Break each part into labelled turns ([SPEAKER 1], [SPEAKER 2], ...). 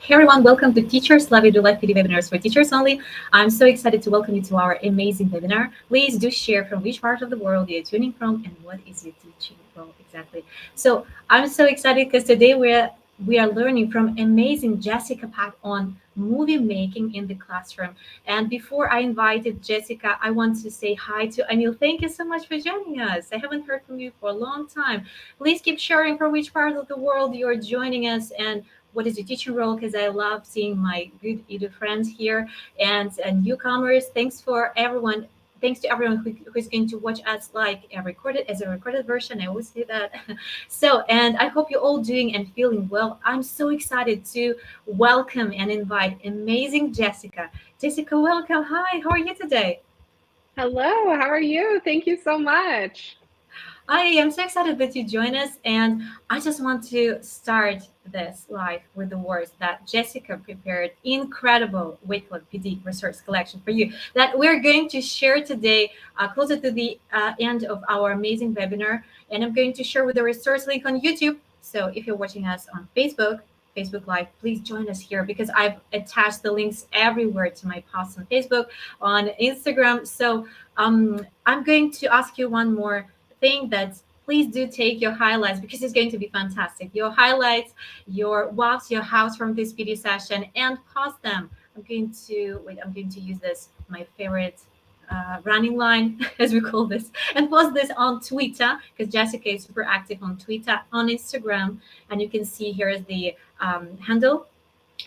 [SPEAKER 1] Hey everyone, welcome to Teachers Love It Live PD webinars for teachers only. I'm so excited to welcome you to our amazing webinar. Please do share from which part of the world you're tuning from and what is your teaching role exactly. So I'm so excited because today we are learning from amazing Jessica Pack on movie making in the classroom. And before I invited Jessica, I want to say hi to Anil. Thank you so much for joining us. I haven't heard from you for a long time. Please keep sharing from which part of the world you're joining us and what is your teaching role, because I love seeing my good Edu friends here and newcomers. Thanks to everyone who's going to watch us like a recorded version. I always say that. So, and I hope you're all doing and feeling well. I'm so excited to welcome and invite amazing Jessica. Jessica, welcome. Hi, how are you today?
[SPEAKER 2] Hello, how are you? Thank you so much.
[SPEAKER 1] I am so excited that you join us, and I just want to start this live with the words that Jessica prepared incredible Wakelet PD resource collection for you that we're going to share today closer to the end of our amazing webinar. And I'm going to share with the resource link on YouTube. So if you're watching us on Facebook Live, please join us here because I've attached the links everywhere to my posts on Facebook, on Instagram. So I'm going to ask you one more thing, that please do take your highlights because it's going to be fantastic. Your highlights, your wows, your house from this video session, and post them. I'm going to use this, my favorite running line, as we call this, and post this on Twitter because Jessica is super active on Twitter, on Instagram, and you can see here is the handle.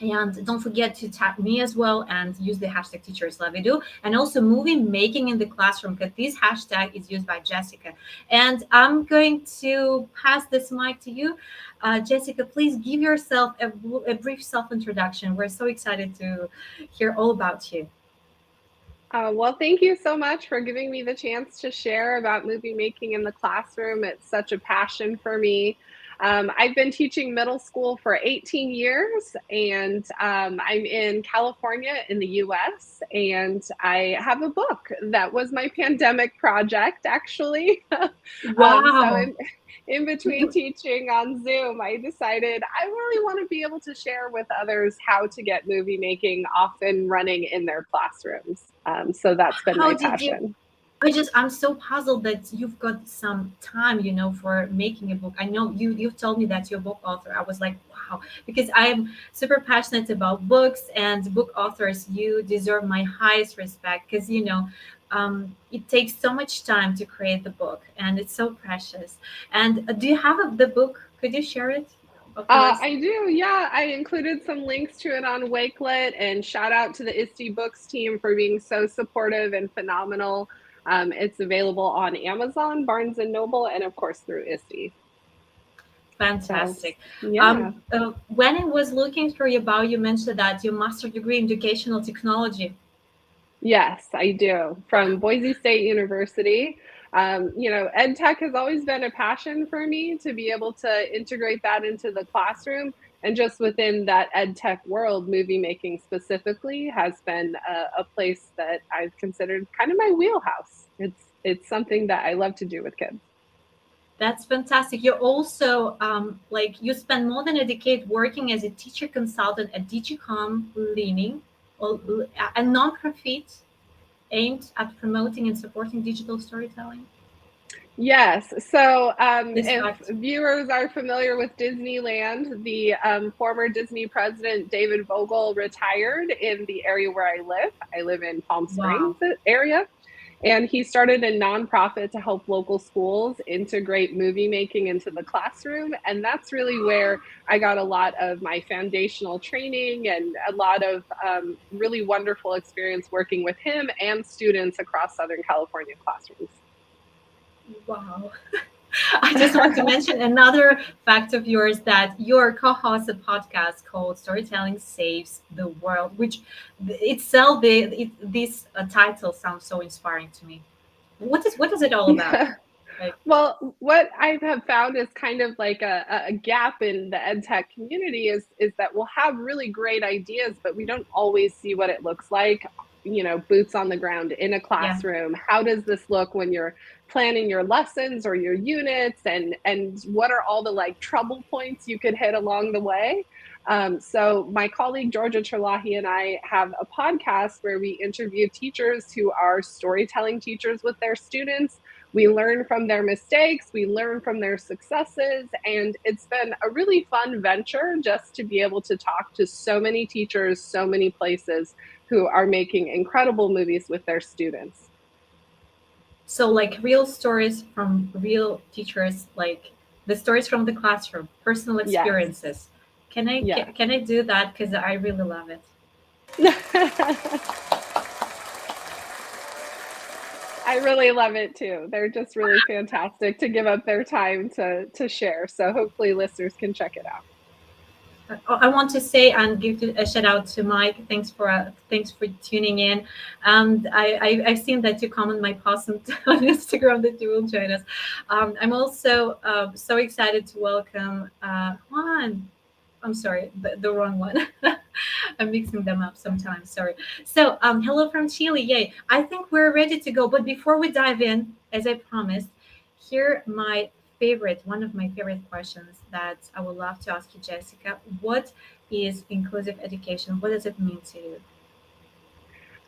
[SPEAKER 1] And don't forget to tag me as well and use the hashtag teachers love edu, and also movie making in the classroom because this hashtag is used by Jessica. And I'm going to pass this mic to you. Jessica, please give yourself a brief self introduction. We're so excited to hear all about you.
[SPEAKER 2] Well, thank you so much for giving me the chance to share about movie making in the classroom. It's such a passion for me. I've been teaching middle school for 18 years, and I'm in California in the US, and I have a book that was my pandemic project, actually. So
[SPEAKER 1] Wow.
[SPEAKER 2] in between teaching on Zoom, I decided I really want to be able to share with others how to get movie making off and running in their classrooms. So that's been
[SPEAKER 1] How
[SPEAKER 2] my
[SPEAKER 1] did you
[SPEAKER 2] passion.
[SPEAKER 1] I'm so puzzled that you've got some time, for making a book. I know you've told me that you're a book author. I was like, wow, because I'm super passionate about books and book authors. You deserve my highest respect because it takes so much time to create the book, and it's so precious. And do you have the book? Could you share it of yours?
[SPEAKER 2] I do, yeah. I included some links to it on Wakelet, and shout out to the ISTE Books team for being so supportive and phenomenal. It's available on Amazon, Barnes and Noble, and of course through ISTE. So,
[SPEAKER 1] Fantastic.
[SPEAKER 2] yeah.
[SPEAKER 1] When I was looking through your bio, you mentioned that your master degree in educational technology.
[SPEAKER 2] Yes, I do. From Boise State University. Ed tech has always been a passion for me to be able to integrate that into the classroom. And just within that ed tech world, movie making specifically has been a place that I've considered kind of my wheelhouse. It's something that I love to do with kids.
[SPEAKER 1] That's fantastic. You're also like you spend more than a decade working as a teacher consultant at Digicom Leaning, or a non-profit aimed at promoting and supporting digital storytelling.
[SPEAKER 2] Yes. So,
[SPEAKER 1] This
[SPEAKER 2] if
[SPEAKER 1] fact.
[SPEAKER 2] viewers are familiar with Disneyland, the former Disney president David Vogel retired in the area where I live. I live in Palm
[SPEAKER 1] Wow.
[SPEAKER 2] Springs area, and he started a nonprofit to help local schools integrate movie making into the classroom. And that's really where I got a lot of my foundational training and a lot of really wonderful experience working with him and students across Southern California classrooms.
[SPEAKER 1] Wow. I just want to mention another fact of yours, that your co-host a podcast called Storytelling Saves the World, which itself, this title sounds so inspiring to me. What is it all about?
[SPEAKER 2] Yeah.
[SPEAKER 1] Like,
[SPEAKER 2] Well, what I have found is kind of like a gap in the ed tech community is that we'll have really great ideas, but we don't always see what it looks like, boots on the ground in a
[SPEAKER 1] Yeah.
[SPEAKER 2] classroom. How does this look when you're planning your lessons or your units, and what are all the like trouble points you could hit along the way? So my colleague Georgia Terlahi and I have a podcast where we interview teachers who are storytelling teachers with their students. We learn from their mistakes, we learn from their successes, and it's been a really fun venture just to be able to talk to so many teachers, so many places who are making incredible movies with their students.
[SPEAKER 1] So like real stories from real teachers, like the stories from the classroom, personal
[SPEAKER 2] Yes,
[SPEAKER 1] experiences. Can I
[SPEAKER 2] yes.
[SPEAKER 1] can I do that? Because I really love it.
[SPEAKER 2] I really love it too. They're just really fantastic to give up their time to share. So hopefully listeners can check it out.
[SPEAKER 1] I want to say and give a shout out to Mike. Thanks for tuning in. And I've seen that you comment my post on Instagram that you will join us. I'm also so excited to welcome Juan. I'm sorry, the wrong one. I'm mixing them up sometimes. Sorry. So, hello from Chile. Yay! I think we're ready to go. But before we dive in, as I promised, here one of my favorite questions that I would love to ask you, Jessica. What is inclusive education? What does it mean to you?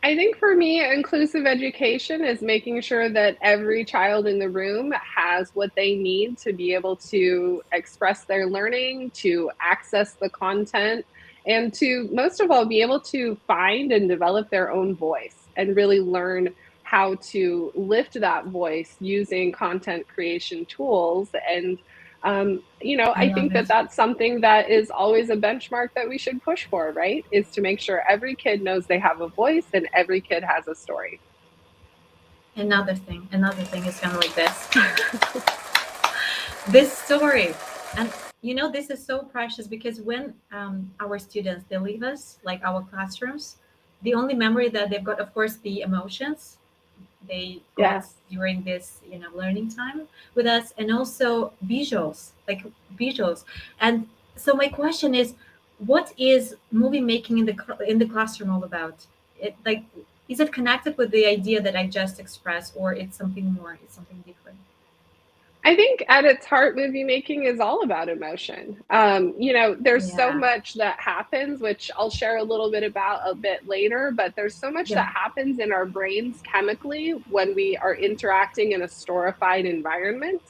[SPEAKER 2] I think for me, inclusive education is making sure that every child in the room has what they need to be able to express their learning, to access the content, and to most of all be able to find and develop their own voice and really learn how to lift that voice using content creation tools. And
[SPEAKER 1] I
[SPEAKER 2] I
[SPEAKER 1] love
[SPEAKER 2] think that
[SPEAKER 1] it.
[SPEAKER 2] that's something that is always a benchmark that we should push for, right? Is to make sure every kid knows they have a voice and every kid has a story.
[SPEAKER 1] Another thing is kind of like this. This story, and this is so precious because when our students they leave us, like our classrooms, the only memory that they've got, of course, the emotions they got
[SPEAKER 2] Yes.
[SPEAKER 1] during this learning time with us, and also visuals, like visuals. And so my question is, what is movie making in the classroom all about? It like, is it connected with the idea that I just expressed, or it's something more, it's something different?
[SPEAKER 2] I think at its heart, movie making is all about emotion. There's so
[SPEAKER 1] Yeah.
[SPEAKER 2] much that happens, which I'll share a little bit about a bit later, but there's so much
[SPEAKER 1] Yeah.
[SPEAKER 2] that happens in our brains chemically when we are interacting in a storified environment.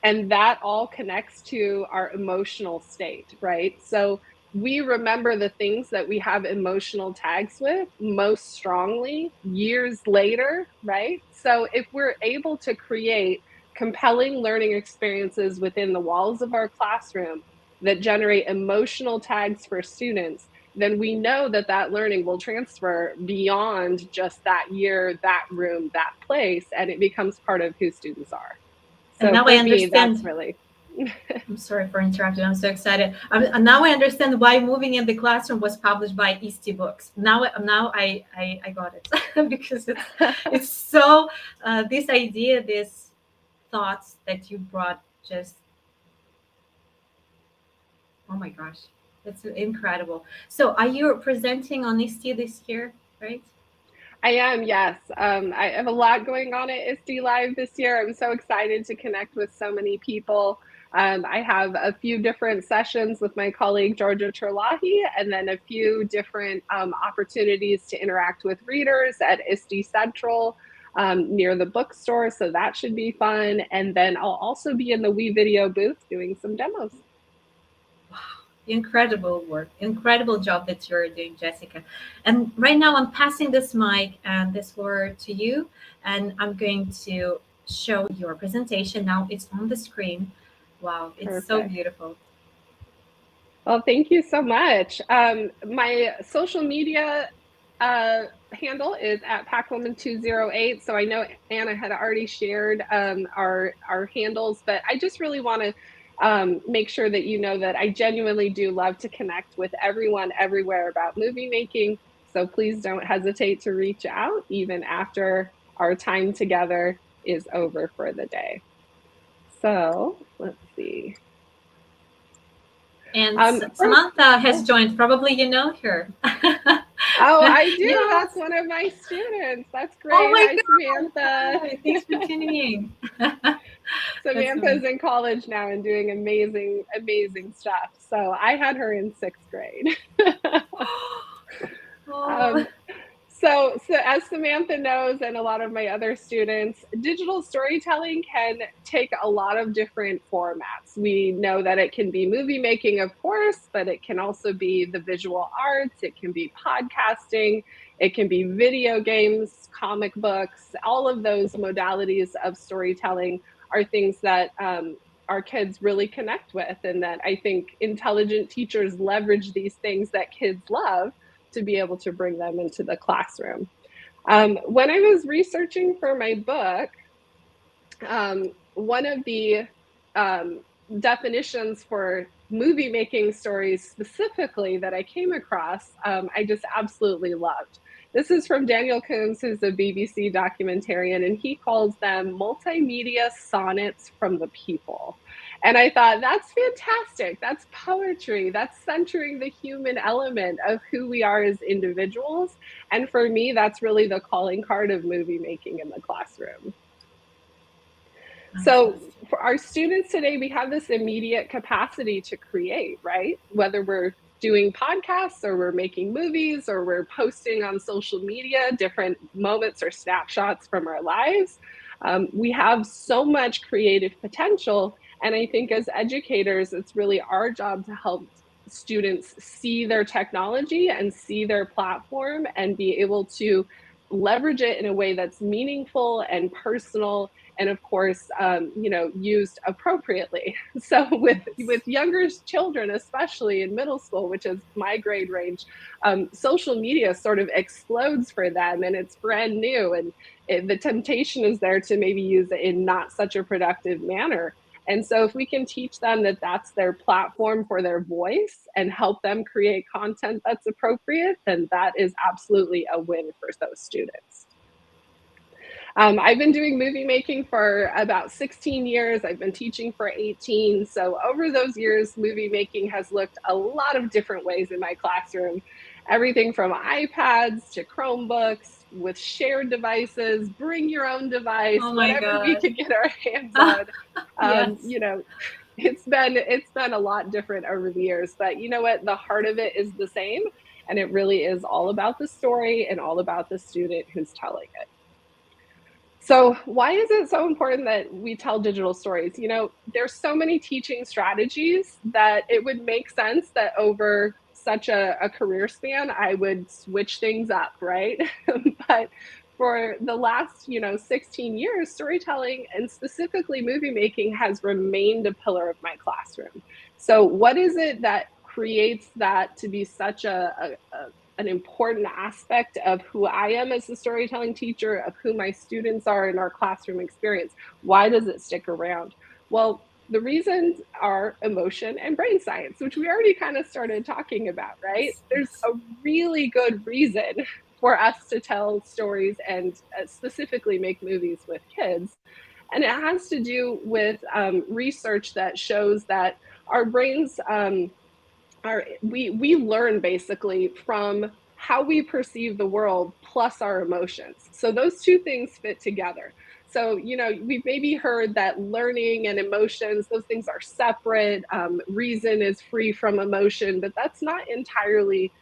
[SPEAKER 2] And that all connects to our emotional state, right? So we remember the things that we have emotional tags with most strongly years later, right? So if we're able to create compelling learning experiences within the walls of our classroom that generate emotional tags for students, then we know that that learning will transfer beyond just that year, that room, that place, and it becomes part of who students are.
[SPEAKER 1] And
[SPEAKER 2] So
[SPEAKER 1] now I
[SPEAKER 2] for me, that's
[SPEAKER 1] understand.
[SPEAKER 2] really
[SPEAKER 1] I'm sorry for interrupting. I'm so excited. Now I understand why Moving in the Classroom was published by Easty Books. Now I got it because it's so this idea, this thoughts that you brought, just oh my gosh, that's incredible. So are you presenting on Easty this year, right?
[SPEAKER 2] I am, yes. I have a lot going on at ISTE Live this year. I'm so excited to connect with so many people. I have a few different sessions with my colleague Georgia Terlahi, and then a few different opportunities to interact with readers at ISTE Central near the bookstore. So that should be fun. And then I'll also be in the We Video booth doing some demos.
[SPEAKER 1] Incredible work, incredible job that you're doing, Jessica. And right now I'm passing this mic and this floor to you, and I'm going to show your presentation. Now it's on the screen. Wow, it's so
[SPEAKER 2] Perfect.
[SPEAKER 1] beautiful.
[SPEAKER 2] Well, thank you so much. My social media uh, handle is at Packwoman208. So I know Anna had already shared our handles, but I just really want to make sure that you know that I genuinely do love to connect with everyone everywhere about movie making. So please don't hesitate to reach out even after our time together is over for the day. So let's see.
[SPEAKER 1] And
[SPEAKER 2] First,
[SPEAKER 1] Samantha has joined. Probably you know her.
[SPEAKER 2] Oh, I do. That's
[SPEAKER 1] Yes.
[SPEAKER 2] one of my students. That's
[SPEAKER 1] Oh
[SPEAKER 2] great.
[SPEAKER 1] my
[SPEAKER 2] Hi, Samantha.
[SPEAKER 1] God. Thanks for tuning in. That's
[SPEAKER 2] Samantha's
[SPEAKER 1] amazing.
[SPEAKER 2] in college now and doing amazing, amazing stuff. So I had her in sixth grade.
[SPEAKER 1] Oh,
[SPEAKER 2] um, so as Samantha knows, and a lot of my other students, digital storytelling can take a lot of different formats. We know that it can be movie making, of course, but it can also be the visual arts, it can be podcasting, it can be video games, comic books. All of those modalities of storytelling are things that our kids really connect with, and that I think intelligent teachers leverage these things that kids love to be able to bring them into the classroom. When I was researching for my book, one of the um, definitions for movie making stories specifically that I came across, I just absolutely loved. This is from Daniel Koontz, who's a BBC documentarian, and he calls them multimedia sonnets from the people. And I thought, that's fantastic. That's poetry. That's centering the human element of who we are as individuals. And for me, that's really the calling card of movie making in the classroom. So
[SPEAKER 1] fantastic.
[SPEAKER 2] for our students today, we have this immediate capacity to create, right? Whether we're doing podcasts or we're making movies or we're posting on social media different moments or snapshots from our lives, we have so much creative potential. And I think as educators, it's really our job to help students see their technology and see their platform and be able to leverage it in a way that's meaningful and personal, and of course, used appropriately. So with
[SPEAKER 1] Yes.
[SPEAKER 2] younger children, especially in middle school, which is my grade range, social media sort of explodes for them, and it's brand new, and the temptation is there to maybe use it in not such a productive manner. And so if we can teach them that that's their platform for their voice and help them create content that's appropriate, then that is absolutely a win for those students. I've been doing movie making for about 16 years. I've been teaching for 18. So over those years, movie making has looked a lot of different ways in my classroom. Everything from iPads to Chromebooks with shared devices, bring your own device,
[SPEAKER 1] Oh my
[SPEAKER 2] whatever we
[SPEAKER 1] God.
[SPEAKER 2] can get our hands
[SPEAKER 1] Ah,
[SPEAKER 2] on. Um,
[SPEAKER 1] yes.
[SPEAKER 2] you know, it's been a lot different over the years, but you know what? The heart of it is the same, and it really is all about the story and all about the student who's telling it. So, why is it so important that we tell digital stories? There's so many teaching strategies that it would make sense that over such a career span, I would switch things up, right? But for the last, 16 years, storytelling and specifically movie making has remained a pillar of my classroom. So, what is it that creates that to be such an important aspect of who I am as a storytelling teacher, of who my students are in our classroom experience? Why does it stick around? Well, the reasons are emotion and brain science, which we already kind of started talking about, right?
[SPEAKER 1] Yes.
[SPEAKER 2] There's
[SPEAKER 1] Yes.
[SPEAKER 2] a really good reason for us to tell stories and specifically make movies with kids. And it has to do with research that shows that our brains we learn basically from how we perceive the world plus our emotions. So those two things fit together. So, we've maybe heard that learning and emotions, those things are separate. Reason is free from emotion, but that's not entirely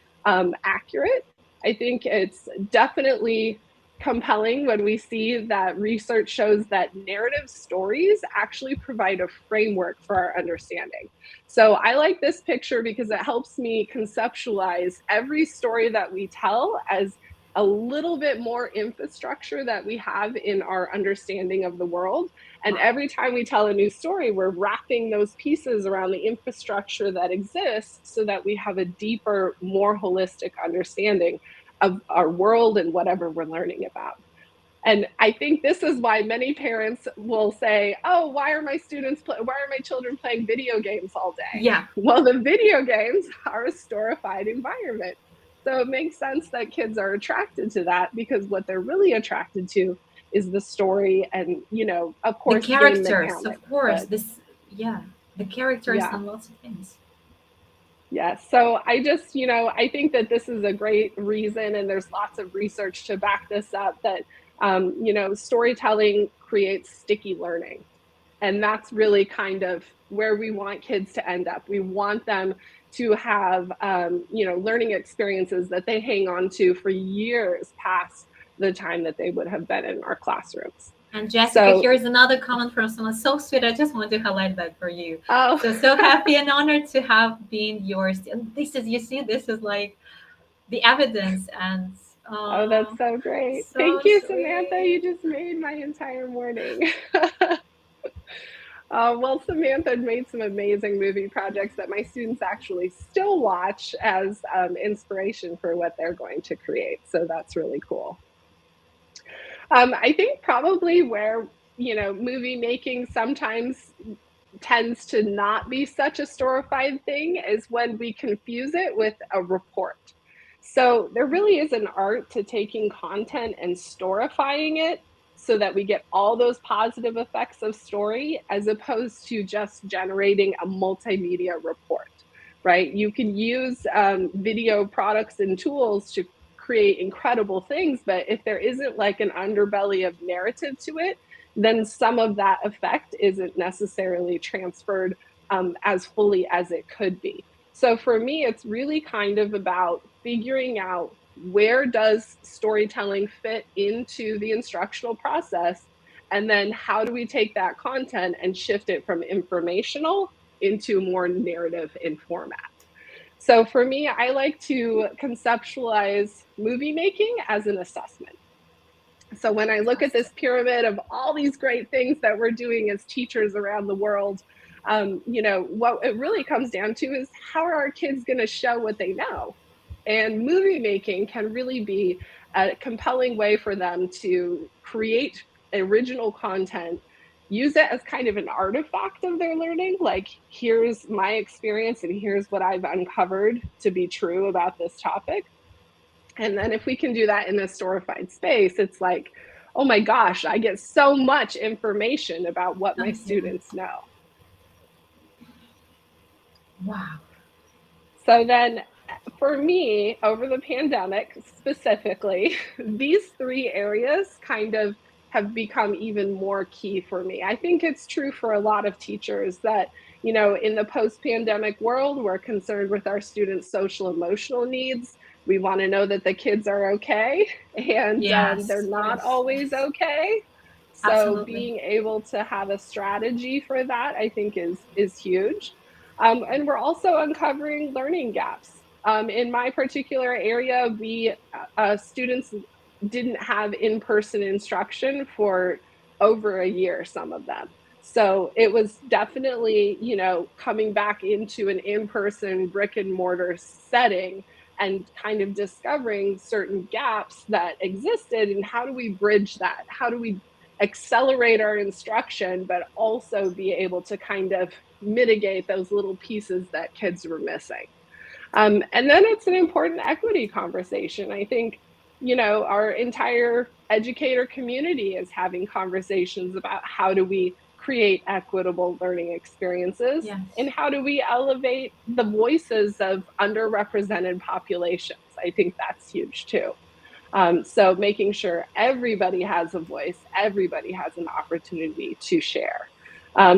[SPEAKER 2] accurate. I think it's definitely compelling when we see that research shows that narrative stories actually provide a framework for our understanding. So I like this picture because it helps me conceptualize every story that we tell as a little bit more infrastructure that we have in our understanding of the world. And
[SPEAKER 1] Wow.
[SPEAKER 2] every time we tell a new story, we're wrapping those pieces around the infrastructure that exists so that we have a deeper, more holistic understanding of our world and whatever we're learning about. And I think this is why many parents will say, "Oh, why are my children playing video games all day?"
[SPEAKER 1] Yeah.
[SPEAKER 2] Well, the video games are a storified environment. So it makes sense that kids are attracted to that because what they're really attracted to is the story and, of
[SPEAKER 1] The
[SPEAKER 2] course, game
[SPEAKER 1] characters, of
[SPEAKER 2] mechanics.
[SPEAKER 1] course.
[SPEAKER 2] But
[SPEAKER 1] This, yeah, the characters
[SPEAKER 2] yeah,
[SPEAKER 1] and lots of things.
[SPEAKER 2] Yes. So I just, I think that this is a great reason, and there's lots of research to back this up, that, storytelling creates sticky learning. And that's really kind of where we want kids to end up. We want them to have, learning experiences that they hang on to for years past the time that they would have been in our classrooms.
[SPEAKER 1] And Jessica,
[SPEAKER 2] So,
[SPEAKER 1] here's another comment from someone so sweet. I just want to highlight that for you.
[SPEAKER 2] oh,
[SPEAKER 1] So happy and honored to have been yours. And this is, you see, this is like the evidence, and
[SPEAKER 2] oh, that's so great. Thank
[SPEAKER 1] so
[SPEAKER 2] you, Samantha. You
[SPEAKER 1] sweet.
[SPEAKER 2] just made my entire morning. Well, Samantha made some amazing movie projects that my students actually still watch as inspiration for what they're going to create. So that's really cool. I think probably where, movie making sometimes tends to not be such a storified thing is when we confuse it with a report. So there really is an art to taking content and storifying it so that we get all those positive effects of story, as opposed to just generating a multimedia report, right? You can use video products and tools to create incredible things, but if there isn't like an underbelly of narrative to it, then some of that effect isn't necessarily transferred as fully as it could be. So for me, it's really kind of about figuring out, where does storytelling fit into the instructional process? And then how do we take that content and shift it from informational into more narrative in format? So for me, I like to conceptualize movie making as an assessment. So when I look at this pyramid of all these great things that we're doing as teachers around the world, what it really comes down to is, how are our kids going to show what they know? And movie making can really be a compelling way for them to create original content, use it as kind of an artifact of their learning. Like, here's my experience and here's what I've uncovered to be true about this topic. And then if we can do that in a storified space, it's like, oh my gosh, I get so much information about what my
[SPEAKER 1] Yeah.
[SPEAKER 2] students know.
[SPEAKER 1] Wow.
[SPEAKER 2] So then for me, over the pandemic specifically, these three areas kind of have become even more key for me. I think it's true for a lot of teachers that, in the post pandemic world, we're concerned with our students' social emotional needs. We want to know that the kids are okay, and they're
[SPEAKER 1] Yes.
[SPEAKER 2] not
[SPEAKER 1] Yes.
[SPEAKER 2] always
[SPEAKER 1] Yes.
[SPEAKER 2] okay. So
[SPEAKER 1] Absolutely.
[SPEAKER 2] being able to have a strategy for that, I think, is huge. And we're also uncovering learning gaps. In my particular area, we students didn't have in-person instruction for over a year, some of them. So it was definitely, coming back into an in-person brick and mortar setting and kind of discovering certain gaps that existed, and how do we bridge that? How do we accelerate our instruction, but also be able to kind of mitigate those little pieces that kids were missing? And then it's an important equity conversation. I think, our entire educator community is having conversations about, how do we create equitable learning experiences,
[SPEAKER 1] Yes.
[SPEAKER 2] and how do we elevate the voices of underrepresented populations? I think that's huge too. So making sure everybody has a voice, everybody has an opportunity to share.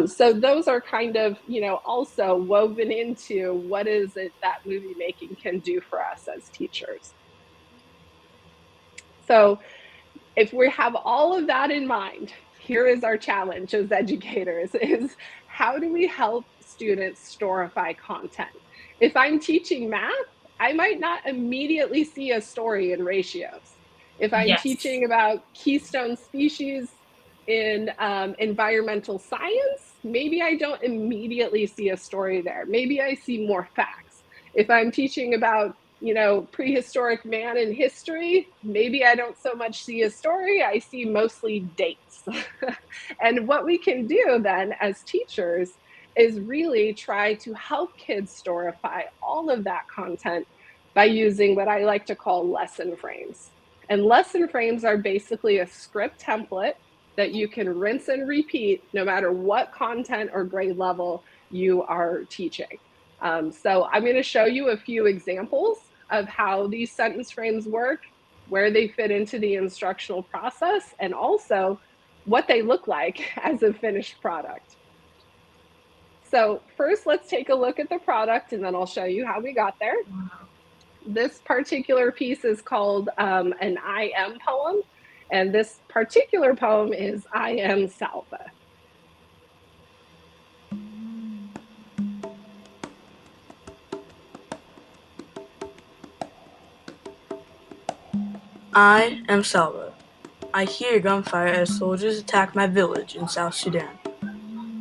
[SPEAKER 2] So those are kind of, also woven into what is it that movie making can do for us as teachers. So if we have all of that in mind, here is our challenge as educators: is how do we help students storify content? If I'm teaching math, I might not immediately see a story in ratios. If I'm
[SPEAKER 1] Yes.
[SPEAKER 2] teaching about keystone species in environmental science, maybe I don't immediately see a story there. Maybe I see more facts. If I'm teaching about, prehistoric man in history, maybe I don't so much see a story, I see mostly dates. And what we can do then as teachers is really try to help kids storify all of that content by using what I like to call lesson frames. And lesson frames are basically a script template that you can rinse and repeat no matter what content or grade level you are teaching. So I'm going to show you a few examples of how these sentence frames work, where they fit into the instructional process, and also what they look like as a finished product. So first, let's take a look at the product, and then I'll show you how we got there.
[SPEAKER 1] Wow.
[SPEAKER 2] This particular piece is called an I Am poem, and this particular poem is I Am Salva.
[SPEAKER 3] I am Salva. I hear gunfire as soldiers attack my village in South Sudan.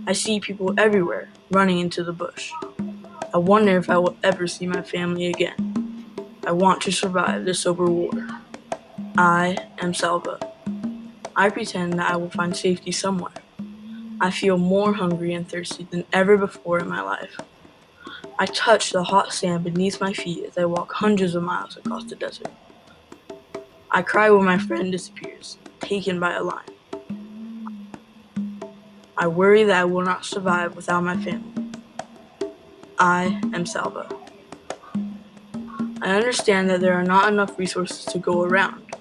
[SPEAKER 3] I see people everywhere running into the bush. I wonder if I will ever see my family again. I want to survive this sober war. I am Salva. I pretend that I will find safety somewhere. I feel more hungry and thirsty than ever before in my life. I touch the hot sand beneath my feet as I walk hundreds of miles across the desert. I cry when my friend disappears, taken by a lion. I worry that I will not survive without my family. I am Salva. I understand that there are not enough resources to go around.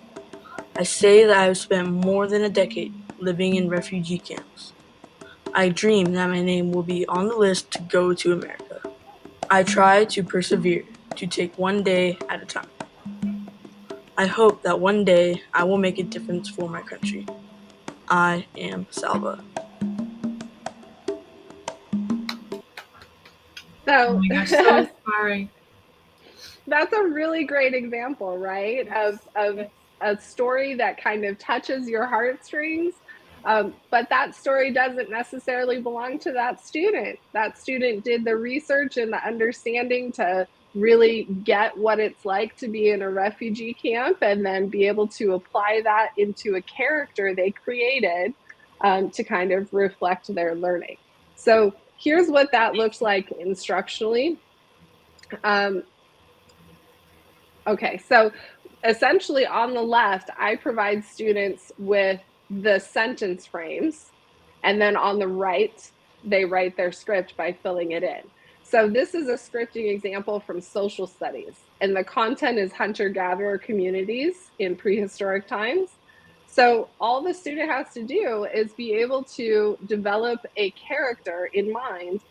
[SPEAKER 3] I say that I have spent more than a decade living in refugee camps. I dream that my name will be on the list to go to America. I try to persevere, to take one day at a time. I hope that one day I will make a difference for my country. I am Salva.
[SPEAKER 1] Oh
[SPEAKER 2] So
[SPEAKER 1] my gosh, so inspiring.
[SPEAKER 2] that's a really great example, right? Of
[SPEAKER 1] Yes,
[SPEAKER 2] of
[SPEAKER 1] yes.
[SPEAKER 2] a story that kind of touches your heartstrings. But that story doesn't necessarily belong to that student. That student did the research and the understanding to really get what it's like to be in a refugee camp and then be able to apply that into a character they created to kind of reflect their learning. So here's what that looks like instructionally. Um, Okay, so essentially on the left, I provide students with the sentence frames, and then on the right, they write their script by filling it in. So this is a scripting example from social studies, and the content is hunter-gatherer communities in prehistoric times. So all the student has to do is be able to develop a character in mind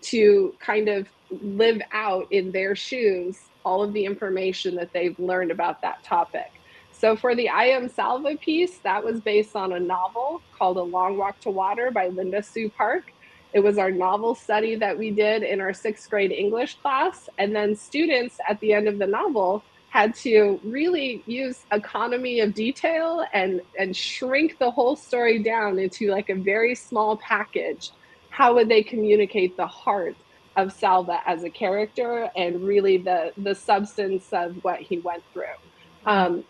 [SPEAKER 2] to kind of live out in their shoes all of the information that they've learned about that topic. So for the I Am Salva piece, that was based on a novel called A Long Walk to Water by Linda Sue Park. It was our novel study that we did in our sixth grade English class. And then students at the end of the novel had to really use economy of detail and shrink the whole story down into like a very small package. How would they communicate the heart of Salva as a character and really the substance of what he went through?
[SPEAKER 1] Wow.
[SPEAKER 2] Um,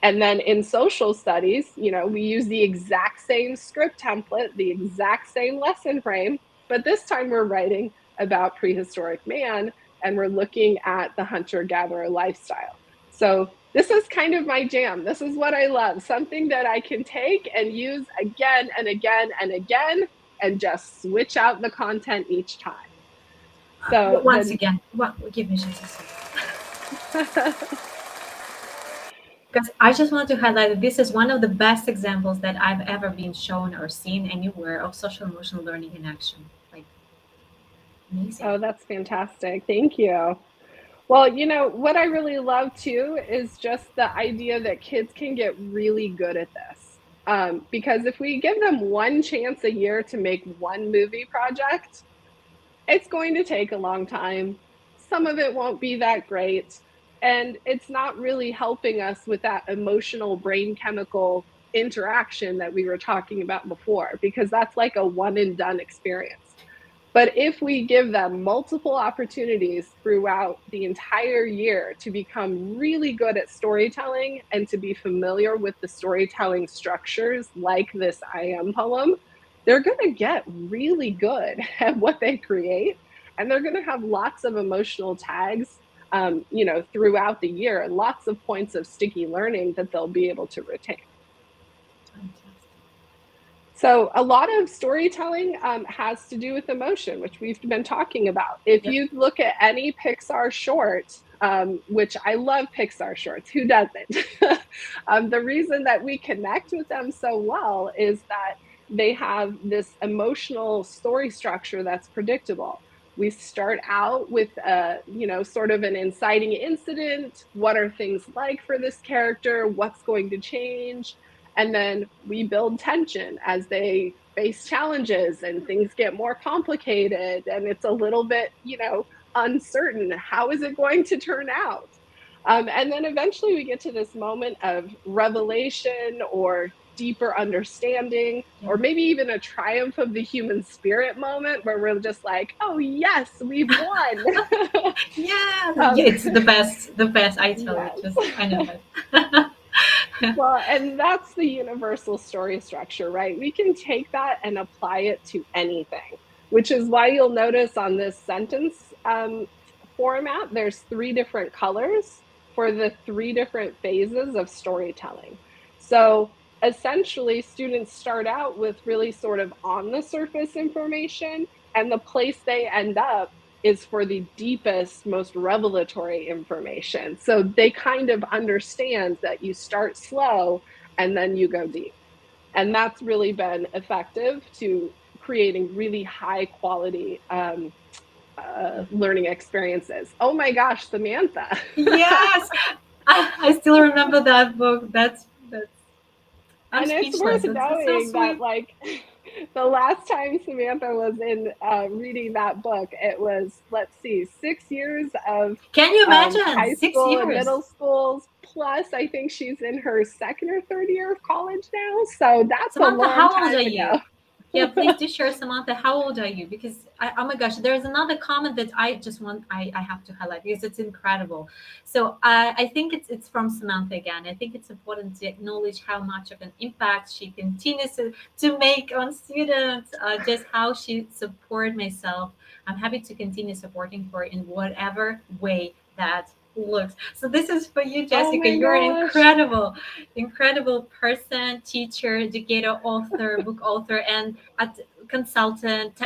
[SPEAKER 2] and then in social studies, we use the exact same script template, the exact same lesson frame, but this time we're writing about prehistoric man and we're looking at the hunter-gatherer lifestyle. So this is kind of my jam. This is what I love, something that I can take and use again and again and again and just switch out the content each time. So
[SPEAKER 1] Once
[SPEAKER 2] the
[SPEAKER 1] again, give me just a second. Because I just want to highlight that this is one of the best examples that I've ever been shown or seen anywhere of social emotional learning in action. Like, amazing.
[SPEAKER 2] Oh, that's fantastic. Thank you. Well, what I really love too is just the idea that kids can get really good at this. Because if we give them one chance a year to make one movie project, it's going to take a long time. Some of it won't be that great. And it's not really helping us with that emotional brain chemical interaction that we were talking about before, because that's like a one and done experience. But if we give them multiple opportunities throughout the entire year to become really good at storytelling and to be familiar with the storytelling structures like this I Am poem, they're going to get really good at what they create. And they're going to have lots of emotional tags, throughout the year and lots of points of sticky learning that they'll be able to retain.
[SPEAKER 1] Fantastic.
[SPEAKER 2] So a lot of storytelling has to do with emotion, which we've been talking about. If
[SPEAKER 1] Yep.
[SPEAKER 2] you look at any Pixar short, which I love Pixar shorts, who doesn't? The reason that we connect with them so well is that they have this emotional story structure that's predictable. We start out with sort of an inciting incident. What are things like for this character? What's going to change? And then we build tension as they face challenges and things get more complicated and it's a little bit, uncertain. How is it going to turn out? And then eventually we get to this moment of revelation or deeper understanding,
[SPEAKER 1] Yeah.
[SPEAKER 2] or maybe even a triumph of the human spirit moment where we're just like, oh, yes, we've won.
[SPEAKER 1] Yeah.
[SPEAKER 2] um,
[SPEAKER 1] Yeah, it's the best. The best. I tell you,
[SPEAKER 2] yes.
[SPEAKER 1] just I know that.
[SPEAKER 2] Well, and that's the universal story structure, right? We can take that and apply it to anything, which is why you'll notice on this sentence format, there's 3 different colors for the 3 different phases of storytelling. So essentially, students start out with really sort of on the surface information, and the place they end up is for the deepest, most revelatory information. So they kind of understand that you start slow and then you go deep. And that's really been effective to creating really high quality
[SPEAKER 1] Yeah.
[SPEAKER 2] learning experiences. Oh my gosh, Samantha.
[SPEAKER 1] Yes, I still remember that book. That's. I'm
[SPEAKER 2] And it's worth
[SPEAKER 1] speechless. It's so
[SPEAKER 2] knowing that,
[SPEAKER 1] sweet.
[SPEAKER 2] like, the last time Samantha was in reading that book, it was, let's see, 6 years of
[SPEAKER 1] Can you imagine
[SPEAKER 2] high
[SPEAKER 1] six
[SPEAKER 2] school and
[SPEAKER 1] years?
[SPEAKER 2] middle schools. Plus, I think she's in her second or third year of college now. So that's a
[SPEAKER 1] Samantha,
[SPEAKER 2] long
[SPEAKER 1] how old are
[SPEAKER 2] time
[SPEAKER 1] you?
[SPEAKER 2] ago.
[SPEAKER 1] Yeah, please do share, Samantha. How old are you? Because oh my gosh, there's another comment that I just want I have to highlight because it's incredible. So I think it's from Samantha again. I think it's important to acknowledge how much of an impact she continues to make on students. Just how she support myself. I'm happy to continue supporting her in whatever way that looks. So this is for you,
[SPEAKER 2] Oh
[SPEAKER 1] Jessica.
[SPEAKER 2] my
[SPEAKER 1] You're an
[SPEAKER 2] gosh.
[SPEAKER 1] incredible person, teacher, educator, author, book author, and consultant.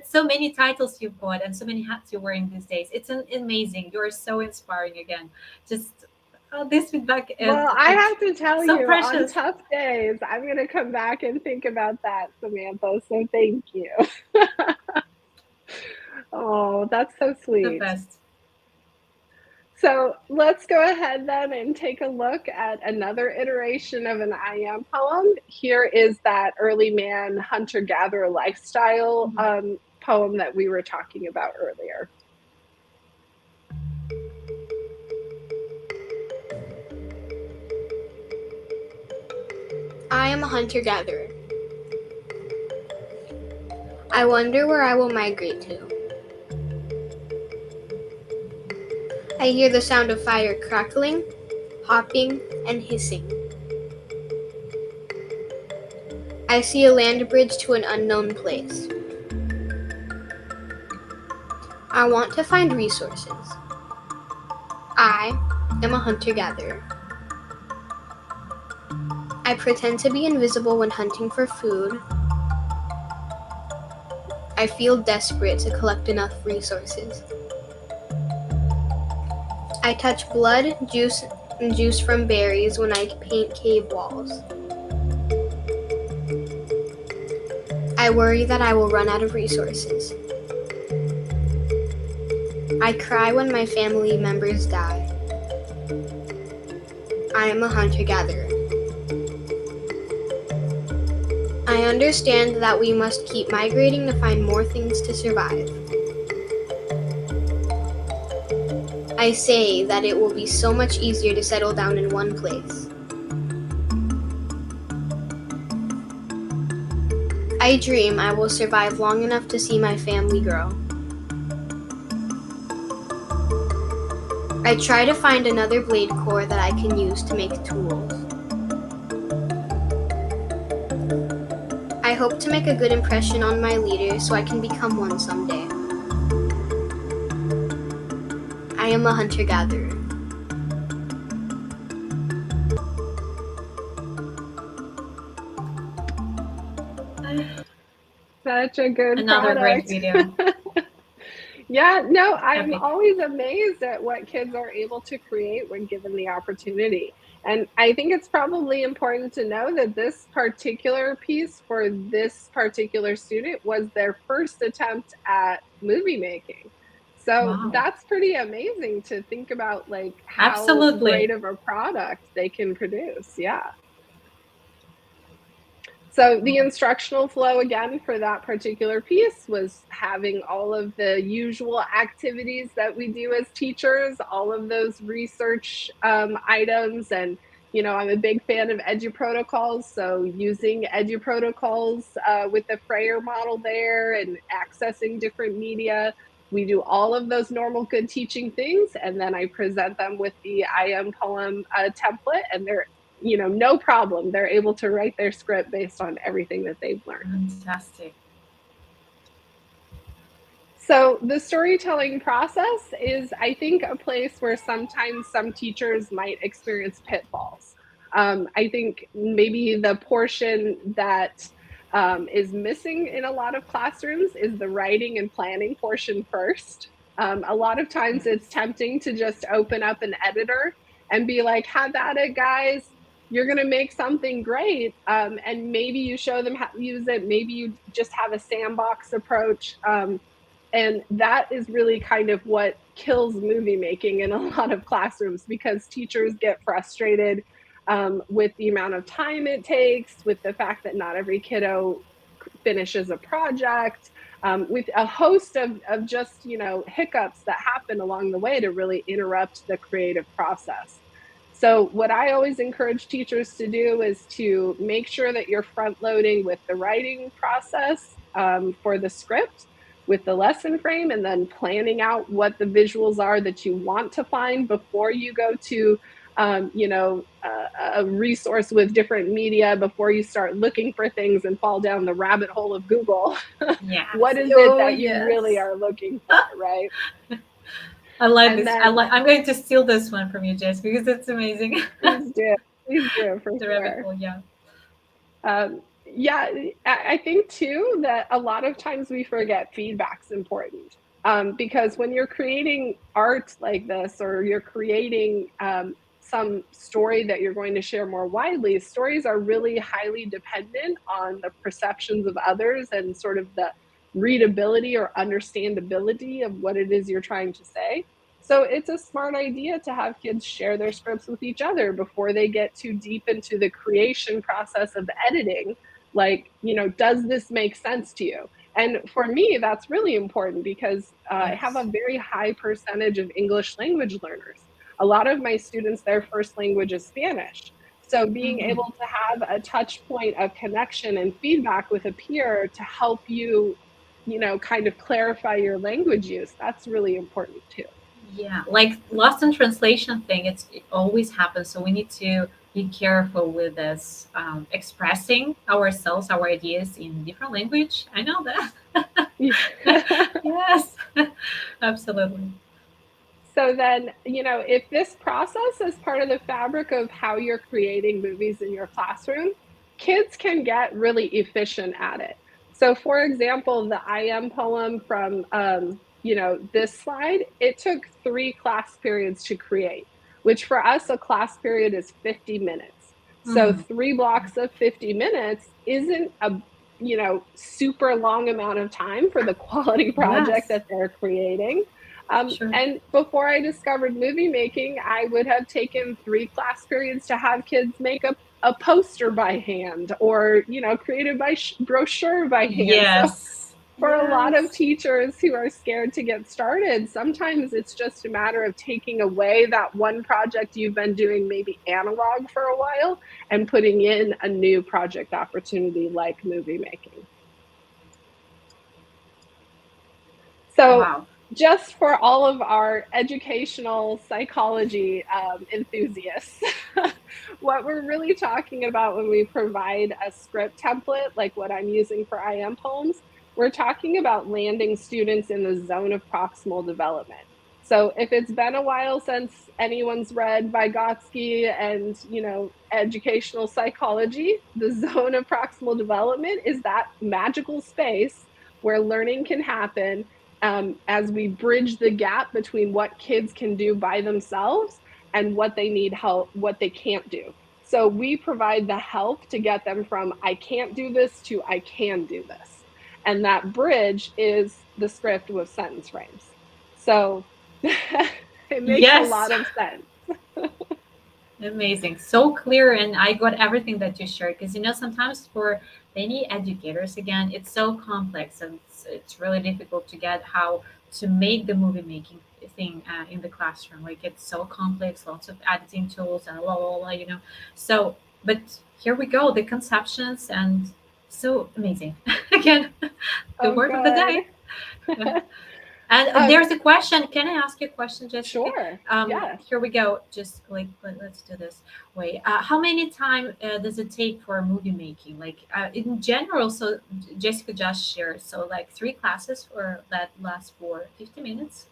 [SPEAKER 1] So many titles you've got and so many hats you're wearing these days. It's amazing. You're so inspiring again. Just this feedback is
[SPEAKER 2] Well, I
[SPEAKER 1] it's
[SPEAKER 2] have to tell
[SPEAKER 1] so
[SPEAKER 2] you, on
[SPEAKER 1] precious.
[SPEAKER 2] tough days, I'm going to come back and think about that, Samantha. So thank you. Oh, that's so
[SPEAKER 1] The
[SPEAKER 2] sweet.
[SPEAKER 1] best.
[SPEAKER 2] So let's go ahead then and take a look at another iteration of an I am poem. Here is that early man hunter gatherer lifestyle
[SPEAKER 1] Mhm.
[SPEAKER 2] poem that we were talking about earlier.
[SPEAKER 4] I am a hunter gatherer. I wonder where I will migrate to. I hear the sound of fire crackling, hopping, and hissing. I see a land bridge to an unknown place. I want to find resources. I am a hunter gatherer. I pretend to be invisible when hunting for food. I feel desperate to collect enough resources. I touch blood, juice, and juice from berries when I paint cave walls. I worry that I will run out of resources. I cry when my family members die. I am a hunter-gatherer. I understand that we must keep migrating to find more things to survive. I say that it will be so much easier to settle down in one place. I dream I will survive long enough to see my family grow. I try to find another blade core that I can use to make tools. I hope to make a good impression on my leader so I can become one someday. I am a hunter-gatherer.
[SPEAKER 2] Such a good
[SPEAKER 1] Another great
[SPEAKER 2] product.
[SPEAKER 1] video.
[SPEAKER 2] Yeah, no, I'm
[SPEAKER 1] Epic.
[SPEAKER 2] always amazed at what kids are able to create when given the opportunity. And I think it's probably important to know that this particular piece for this particular student was their first attempt at movie making. So
[SPEAKER 1] Wow.
[SPEAKER 2] that's pretty amazing to think about, like how great
[SPEAKER 1] Absolutely.
[SPEAKER 2] of a product they can produce. Yeah. So the instructional flow again for that particular piece was having all of the usual activities that we do as teachers, all of those research items. And, you know, I'm a big fan of EduProtocols. So using EduProtocols with the Frayer model there and accessing different media. We do all of those normal good teaching things. And then I present them with the IM poem template, and they're, you know, no problem. They're able to write their script based on everything that they've learned.
[SPEAKER 1] Fantastic.
[SPEAKER 2] So the storytelling process is, I think, a place where sometimes some teachers might experience pitfalls. I think maybe the portion that is missing in a lot of classrooms is the writing and planning portion first. A lot of times it's
[SPEAKER 1] Yes.
[SPEAKER 2] tempting to just open up an editor and be like, have at it, guys. You're going to make something great. And maybe you show them how to use it. Maybe you just have a sandbox approach. And that is really kind of what kills movie making in a lot of classrooms, because teachers get frustrated with the amount of time it takes, with the fact that not every kiddo finishes a project, with a host of just, you know, hiccups that happen along the way to really interrupt the creative process. So what I always encourage teachers to do is to make sure that you're front loading with the writing process for the script, with the lesson frame, and then planning out what the visuals are that you want to find before you go to you know, a resource with different media, before you start looking for things and fall down the rabbit hole of Google.
[SPEAKER 1] Yes.
[SPEAKER 2] What is it
[SPEAKER 1] Oh,
[SPEAKER 2] that you really
[SPEAKER 1] yes.
[SPEAKER 2] are looking for, right?
[SPEAKER 1] I like
[SPEAKER 2] And
[SPEAKER 1] this.
[SPEAKER 2] then
[SPEAKER 1] I'm going to steal this one from you, Jess, because it's amazing.
[SPEAKER 2] please do for
[SPEAKER 1] The rabbit
[SPEAKER 2] sure.
[SPEAKER 1] hole, yeah.
[SPEAKER 2] Yeah, I think too that a lot of times we forget feedback's important. Because when you're creating art like this, or you're creating some story that you're going to share more widely, stories are really highly dependent on the perceptions of others and sort of the readability or understandability of what it is you're trying to say. So it's a smart idea to have kids share their scripts with each other before they get too deep into the creation process of editing. Like, you know, does this make sense to you? And for me, that's really important, because I have a
[SPEAKER 1] Yes.
[SPEAKER 2] very high percentage of English language learners. A lot of my students, their first language is Spanish. So being
[SPEAKER 1] Mhm.
[SPEAKER 2] able to have a touch point of connection and feedback with a peer to help you, you know, kind of clarify your language use, that's really important too.
[SPEAKER 1] Yeah, like lost in translation thing, it always happens. So we need to be careful with this expressing ourselves, our ideas in different language. I know that. Yes, absolutely.
[SPEAKER 2] So then, you know, if this process is part of the fabric of how you're creating movies in your classroom, kids can get really efficient at it. So, for example, the I am poem from, you know, this slide, it took 3 class periods to create, which for us, a class period is 50 minutes. So,
[SPEAKER 1] Mhm.
[SPEAKER 2] 3 blocks of 50 minutes isn't a, you know, super long amount of time for the quality project
[SPEAKER 1] Yes,
[SPEAKER 2] that they're creating.
[SPEAKER 1] sure.
[SPEAKER 2] And before I discovered movie making, I would have taken 3 class periods to have kids make a poster by hand, or, you know, created by brochure by hand. So
[SPEAKER 1] Yes,
[SPEAKER 2] for a lot of
[SPEAKER 1] yes.
[SPEAKER 2] teachers who are scared to get started, sometimes it's just a matter of taking away that one project you've been doing maybe analog for a while and putting in a new project opportunity like movie making. So,
[SPEAKER 1] Wow.
[SPEAKER 2] just for all of our educational psychology enthusiasts, what we're really talking about when we provide a script template, like what I'm using for IM poems, we're talking about landing students in the zone of proximal development. So if it's been a while since anyone's read Vygotsky and, educational psychology, the zone of proximal development is that magical space where learning can happen, as we bridge the gap between what kids can do by themselves and what they need help, what they can't do. So we provide the help to get them from I can't do this to I can do this. And that bridge is the script with sentence frames. So it makes a
[SPEAKER 1] Yes.
[SPEAKER 2] lot of sense.
[SPEAKER 1] Amazing. So clear, and I got everything that you shared, because sometimes for many educators, again, it's so complex, and it's really difficult to get how to make the movie making thing in the classroom. Like, it's so complex, lots of editing tools and So, but here we go, the conceptions, and so amazing. Again, the
[SPEAKER 2] Oh,
[SPEAKER 1] word of the
[SPEAKER 2] good.
[SPEAKER 1] day. And
[SPEAKER 2] Um,
[SPEAKER 1] there's a question. Can I ask you a question, Jessica?
[SPEAKER 2] sure. Yes.
[SPEAKER 1] Here we go. Just like let's do this way. How many time does it take for movie making? Like in general. So Jessica just shared. So like 3 classes for that last for 50 minutes.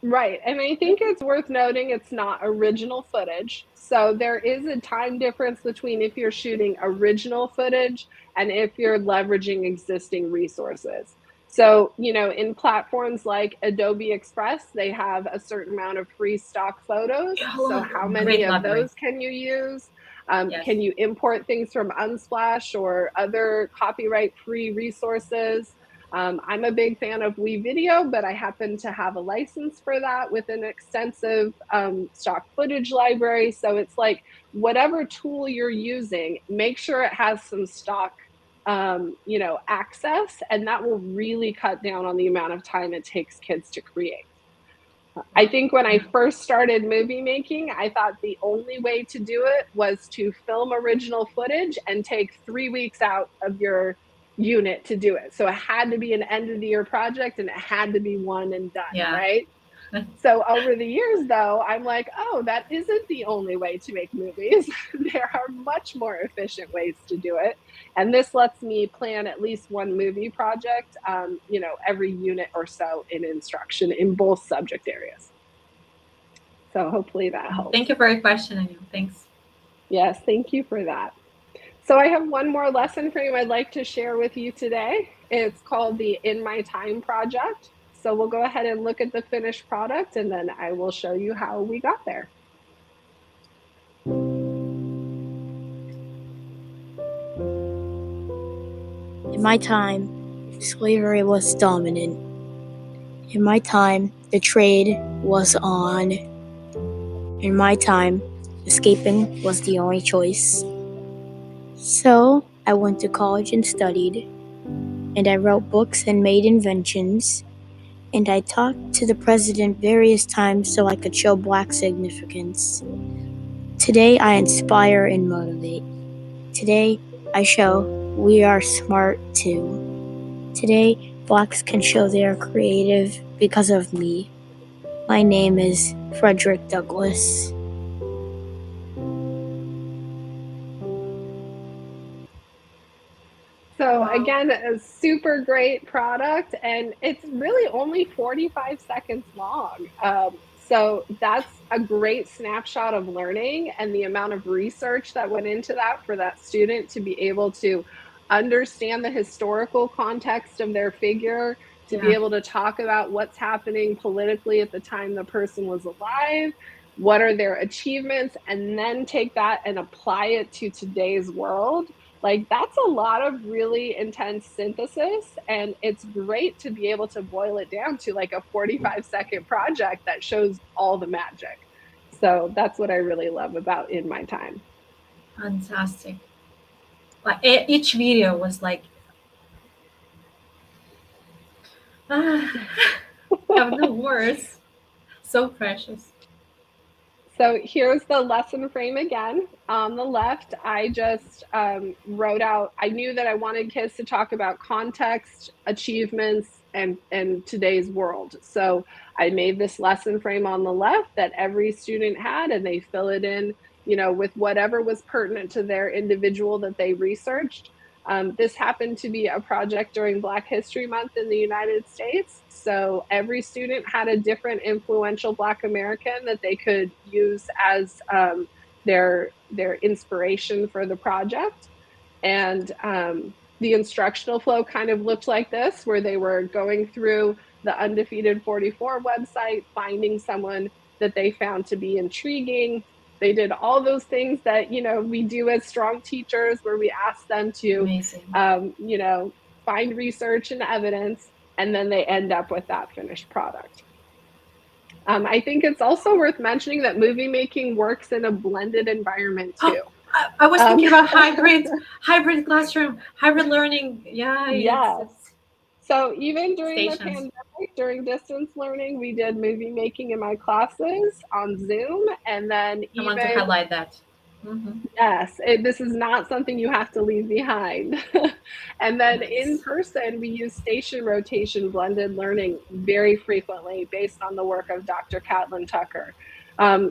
[SPEAKER 2] Right. And I think it's worth noting it's not original footage. So there is a time difference between if you're shooting original footage and if you're leveraging existing resources. So, in platforms like Adobe Express, they have a certain amount of free stock photos. So,
[SPEAKER 1] Oh,
[SPEAKER 2] how many
[SPEAKER 1] great
[SPEAKER 2] of
[SPEAKER 1] library.
[SPEAKER 2] those can you use?
[SPEAKER 1] Yes.
[SPEAKER 2] Can you import things from Unsplash or other copyright free resources? I'm a big fan of WeVideo, but I happen to have a license for that with an extensive stock footage library. So it's like whatever tool you're using, make sure it has some stock, access, and that will really cut down on the amount of time it takes kids to create. I think when I
[SPEAKER 1] Yeah.
[SPEAKER 2] first started movie making, I thought the only way to do it was to film original footage and take 3 weeks out of your unit to do it. So it had to be an end of the year project and it had to be one and done,
[SPEAKER 1] Yeah.
[SPEAKER 2] right? So over the years, though, I'm like, oh, that isn't the only way to make movies. There are much more efficient ways to do it. And this lets me plan at least one movie project, every unit or so in instruction in both subject areas. So hopefully that helps.
[SPEAKER 1] Thank you for your question, Anu. Thanks.
[SPEAKER 2] Yes, thank you for that. So I have one more lesson frame I'd like to share with you today. It's called the In My Time project. So we'll go ahead and look at the finished product and then I will show you how we got there.
[SPEAKER 5] In my time, slavery was dominant. In my time, the trade was on. In my time, escaping was the only choice. So I went to college and studied, and I wrote books and made inventions, and I talked to the president various times so I could show Black significance. Today I inspire and motivate. Today I show we are smart too. Today, Blacks can show they are creative because of me. My name is Frederick Douglass.
[SPEAKER 2] So
[SPEAKER 1] Wow.
[SPEAKER 2] again, a super great product, and it's really only 45 seconds long. So that's a great snapshot of learning and the amount of research that went into that for that student to be able to understand the historical context of their figure, to be
[SPEAKER 1] Yeah.
[SPEAKER 2] able to talk about what's happening politically at the time the person was alive, what are their achievements, and then take that and apply it to today's world. Like, that's a lot of really intense synthesis, and it's great to be able to boil it down to like a 45-second project that shows all the magic. So that's what I really love about In My Time.
[SPEAKER 1] Fantastic. Like each video was like, I have no words. So precious.
[SPEAKER 2] So here's the lesson frame again. On the left, I just wrote out, I knew that I wanted kids to talk about context, achievements, and today's world. So I made this lesson frame on the left that every student had, and they fill it in, with whatever was pertinent to their individual that they researched. This happened to be a project during Black History Month in the United States. So every student had a different influential Black American that they could use as their inspiration for the project. And the instructional flow kind of looked like this, where they were going through the Undefeated 44 website, finding someone that they found to be intriguing. They did all those things that, you know, we do as strong teachers, where we ask them to,
[SPEAKER 1] Amazing.
[SPEAKER 2] you know, find research and evidence, and then they end up with that finished product. I think it's also worth mentioning that movie making works in a blended environment too.
[SPEAKER 1] I was thinking about hybrid classroom, hybrid learning. Yeah,
[SPEAKER 2] Yes.
[SPEAKER 1] it's
[SPEAKER 2] So even during the
[SPEAKER 1] stations.
[SPEAKER 2] pandemic, during distance learning, we did movie making in my classes on Zoom, and then
[SPEAKER 1] I want to
[SPEAKER 2] even
[SPEAKER 1] highlight that. Mhm.
[SPEAKER 2] yes, this is not something you have to leave behind. And then in
[SPEAKER 1] Nice.
[SPEAKER 2] person, we use station rotation blended learning very frequently based on the work of Dr. Catlin Tucker.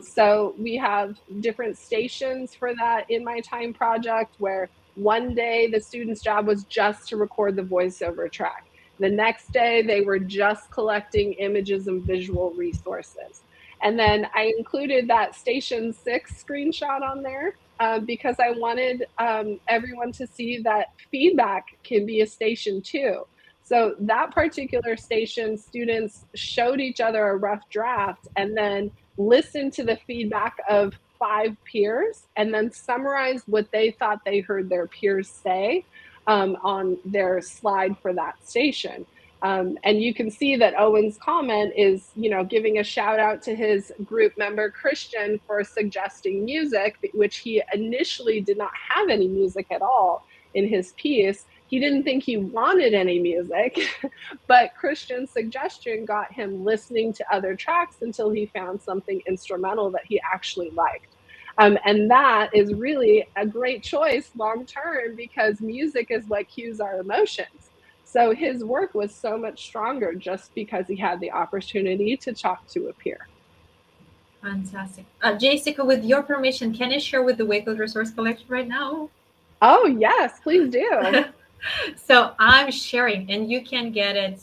[SPEAKER 2] So we have different stations for that in my time project, where one day the student's job was just to record the voiceover track. The next day, they were just collecting images and visual resources. And then I included that Station 6 screenshot on there because I wanted everyone to see that feedback can be a station too. So that particular station, students showed each other a rough draft and then listened to the feedback of 5 peers and then summarized what they thought they heard their peers say on their slide for that station. And you can see that Owen's comment is, you know, giving a shout out to his group member Christian for suggesting music, which he initially did not have any music at all in his piece. He didn't think he wanted any music, but Christian's suggestion got him listening to other tracks until he found something instrumental that he actually liked. And that is really a great choice long term because music is what cues our emotions. So his work was so much stronger just because he had the opportunity to talk to a peer.
[SPEAKER 1] Fantastic. Jessica, with your permission, can I share with the Wakefield Resource Collection right now?
[SPEAKER 2] Oh, yes, please do.
[SPEAKER 1] So I'm sharing, and you can get it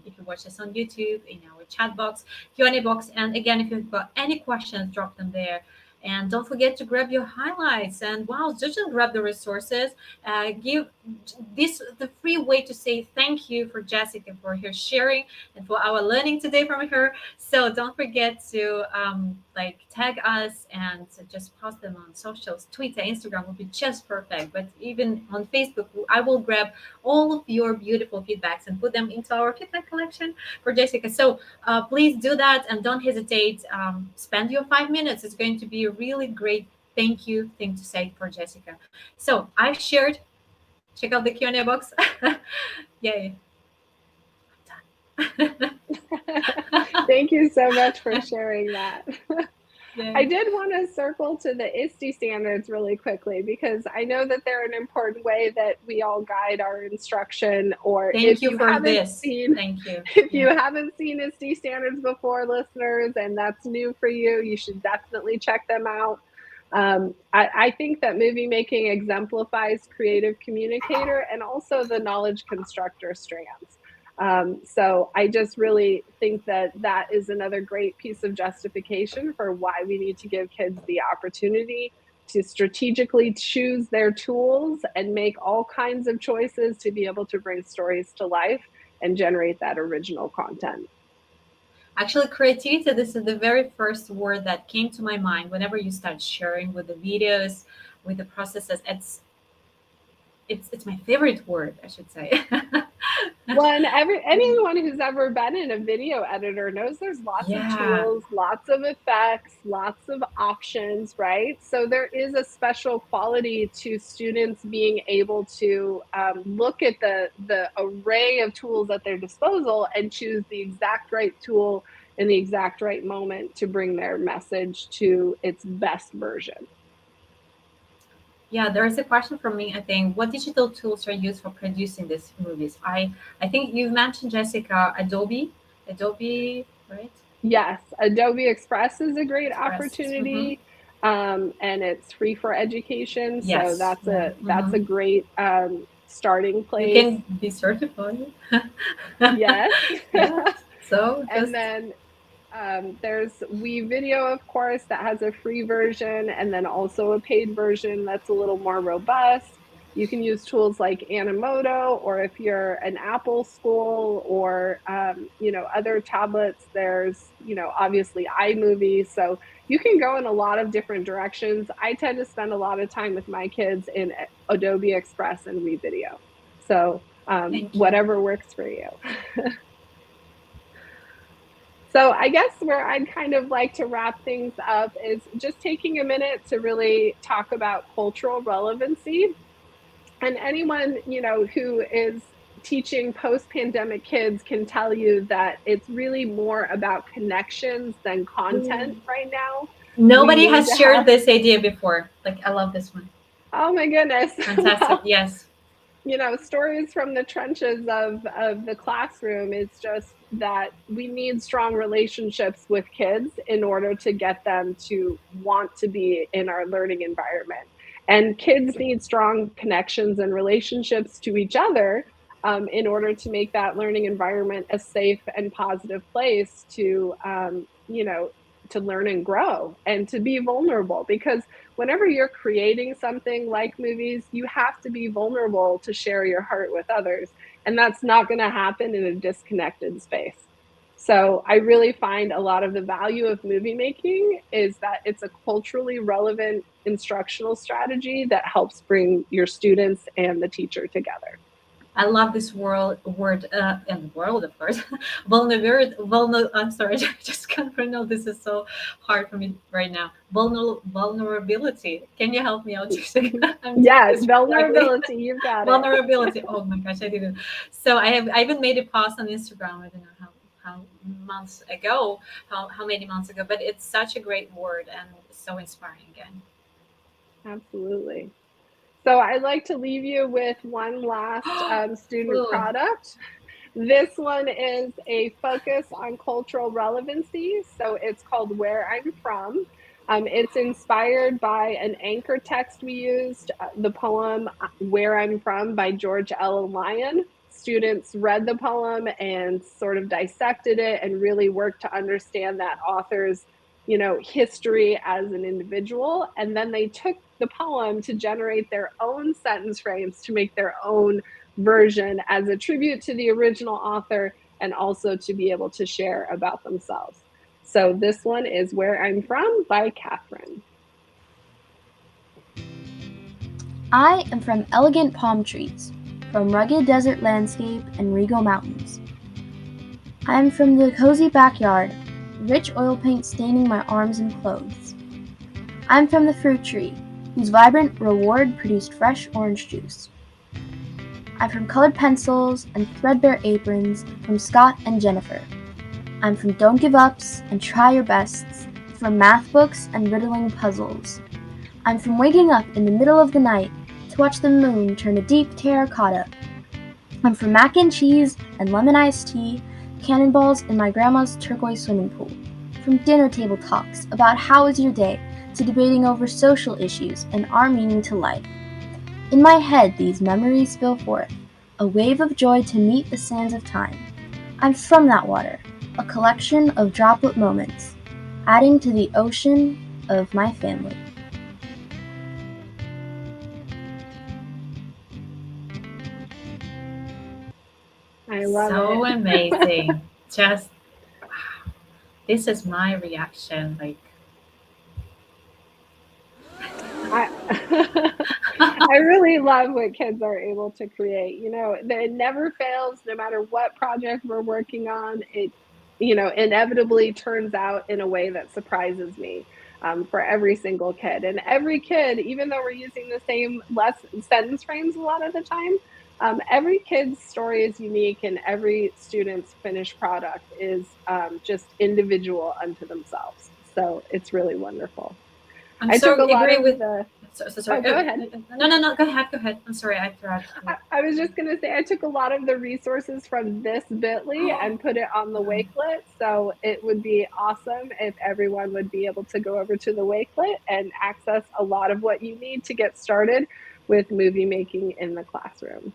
[SPEAKER 1] if you watch this on YouTube in our chat box, Q&A box. And again, if you've got any questions, drop them there. And don't forget to grab your highlights. And wow, just grab the resources. Give this the free way to say thank you for Jessica for her sharing and for our learning today from her. So don't forget to like tag us and just post them on socials. Twitter, Instagram would be just perfect. But even on Facebook, I will grab all of your beautiful feedbacks and put them into our feedback collection for Jessica. So please do that and don't hesitate. Spend your 5 minutes. It's going to be a really great thank you thing to say for Jessica. So I've shared. Check out the Q&A box. Yay. I'm done.
[SPEAKER 2] Thank you so much for sharing that.
[SPEAKER 1] Yay.
[SPEAKER 2] I did want to circle to the ISTE standards really quickly because I know that they're an important way that we all guide our instruction. Or
[SPEAKER 1] Thank you for this. Thank you.
[SPEAKER 2] If you haven't seen ISTE standards before, listeners, and that's new for you, you should definitely check them out. I think that movie making exemplifies creative communicator and also the knowledge constructor strands. So I just really think that that is another great piece of justification for why we need to give kids the opportunity to strategically choose their tools and make all kinds of choices to be able to bring stories to life and generate that original content.
[SPEAKER 1] Actually, creativity, this is the very first word that came to my mind whenever you start sharing with the videos, with the processes. It's my favorite word, I should say.
[SPEAKER 2] Well, and anyone who's ever been in a video editor knows there's lots of tools, lots of effects, lots of options, right? So there is a special quality to students being able to look at the array of tools at their disposal and choose the exact right tool in the exact right moment to bring their message to its best version.
[SPEAKER 1] Yeah, there is a question from me, I think. What digital tools are used for producing these movies? I think you mentioned, Jessica, Adobe, right?
[SPEAKER 2] Yes, Adobe Express is a great
[SPEAKER 1] Express.
[SPEAKER 2] opportunity, and it's free for education.
[SPEAKER 1] Yes.
[SPEAKER 2] So that's a great starting
[SPEAKER 1] You
[SPEAKER 2] place.
[SPEAKER 1] can be certified.
[SPEAKER 2] Yes.
[SPEAKER 1] Yeah. So
[SPEAKER 2] And
[SPEAKER 1] just
[SPEAKER 2] then there's WeVideo, of course, that has a free version, and then also a paid version that's a little more robust. You can use tools like Animoto, or if you're an Apple school, or other tablets, there's obviously iMovie. So you can go in a lot of different directions. I tend to spend a lot of time with my kids in Adobe Express and WeVideo. So
[SPEAKER 1] thank you.
[SPEAKER 2] whatever works for you. So I guess where I'd kind of like to wrap things up is just taking a minute to really talk about cultural relevancy. And anyone, who is teaching post-pandemic kids can tell you that it's really more about connections than content right now. We
[SPEAKER 1] Nobody
[SPEAKER 2] need
[SPEAKER 1] has
[SPEAKER 2] to
[SPEAKER 1] shared
[SPEAKER 2] have,
[SPEAKER 1] this idea before. Like, I love this one.
[SPEAKER 2] oh my goodness.
[SPEAKER 1] Fantastic.
[SPEAKER 2] Well,
[SPEAKER 1] Yes.
[SPEAKER 2] stories from the trenches of the classroom is just that we need strong relationships with kids in order to get them to want to be in our learning environment. And kids need strong connections and relationships to each other in order to make that learning environment a safe and positive place to learn and grow and to be vulnerable. Because whenever you're creating something like movies, you have to be vulnerable to share your heart with others. And that's not going to happen in a disconnected space. So I really find a lot of the value of movie making is that it's a culturally relevant instructional strategy that helps bring your students and the teacher together.
[SPEAKER 1] I love this word and world, of course. Vulnerability. I'm sorry, I just can't pronounce. This is so hard for me right now. Vulnerability. Can you help me out? I'm doing
[SPEAKER 2] Yes,
[SPEAKER 1] this correctly.
[SPEAKER 2] vulnerability, you've got it.
[SPEAKER 1] Vulnerability. Oh my gosh, I didn't. So I even made a post on Instagram. I don't know how months ago, how many months ago, but it's such a great word and so inspiring again.
[SPEAKER 2] Absolutely. So I'd like to leave you with one last student
[SPEAKER 1] Ooh,
[SPEAKER 2] product. This one is a focus on cultural relevancy. So it's called Where I'm From. It's inspired by an anchor text we used, the poem Where I'm From by George L. Lyon. Students read the poem and sort of dissected it and really worked to understand that author's history as an individual. And then they took the poem to generate their own sentence frames to make their own version as a tribute to the original author and also to be able to share about themselves. So this one is Where I'm From by Catherine.
[SPEAKER 5] I am from elegant palm trees, from rugged desert landscape and regal mountains. I am from the cozy backyard, rich oil paint staining my arms and clothes. I am from the fruit tree, whose vibrant reward produced fresh orange juice. I'm from colored pencils and threadbare aprons from Scott and Jennifer. I'm from Don't Give Ups and Try Your Bests, from math books and riddling puzzles. I'm from waking up in the middle of the night to watch the moon turn a deep terracotta. I'm from mac and cheese and lemon iced tea, cannonballs in my grandma's turquoise swimming pool. From dinner table talks about how was your day to debating over social issues and our meaning to life. In my head these memories spill forth, a wave of joy to meet the sands of time. I'm from that water, a collection of droplet moments, adding to the ocean of my family.
[SPEAKER 2] I love
[SPEAKER 1] so
[SPEAKER 2] it.
[SPEAKER 1] amazing. Just this is my reaction. Like,
[SPEAKER 2] I, I really love what kids are able to create. It never fails, no matter what project we're working on. It, inevitably turns out in a way that surprises me for every single kid. And every kid, even though we're using the same sentence frames a lot of the time, every kid's story is unique, and every student's finished product is just individual unto themselves. So it's really wonderful.
[SPEAKER 1] I'm
[SPEAKER 2] I took
[SPEAKER 1] so
[SPEAKER 2] a lot
[SPEAKER 1] agree
[SPEAKER 2] of
[SPEAKER 1] with.
[SPEAKER 2] the
[SPEAKER 1] So
[SPEAKER 2] Oh,
[SPEAKER 1] sorry.
[SPEAKER 2] go ahead.
[SPEAKER 1] No, no, no. Go ahead. Go ahead. I'm sorry. I interrupted you.
[SPEAKER 2] I was just going to say I took a lot of the resources from this Bitly and put it on the Wakelet. So it would be awesome if everyone would be able to go over to the Wakelet and access a lot of what you need to get started with movie making in the classroom.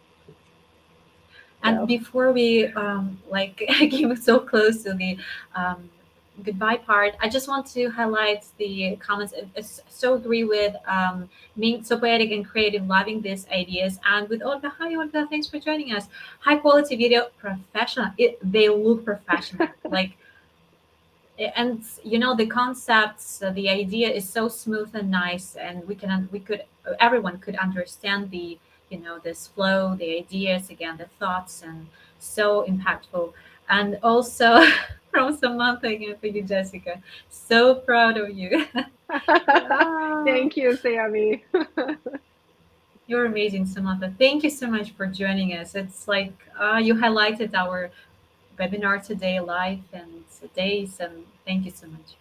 [SPEAKER 1] And
[SPEAKER 2] So,
[SPEAKER 1] before we like came so close to the um, goodbye part, I just want to highlight the comments. So agree with being so poetic and creative, loving these ideas. And with Olga, hi Olga, thanks for joining us. High quality video, professional. They look professional, like, and you know the concepts, the idea is so smooth and nice, and we could everyone could understand the, you know, this flow, the ideas, again the thoughts, and so impactful. And also from Samantha, again for you, Jessica, so proud of you. Yeah,
[SPEAKER 2] thank you, Sammy.
[SPEAKER 1] you're amazing, Samantha. Thank you so much for joining us. It's like you highlighted our webinar today live and days, and thank you so much.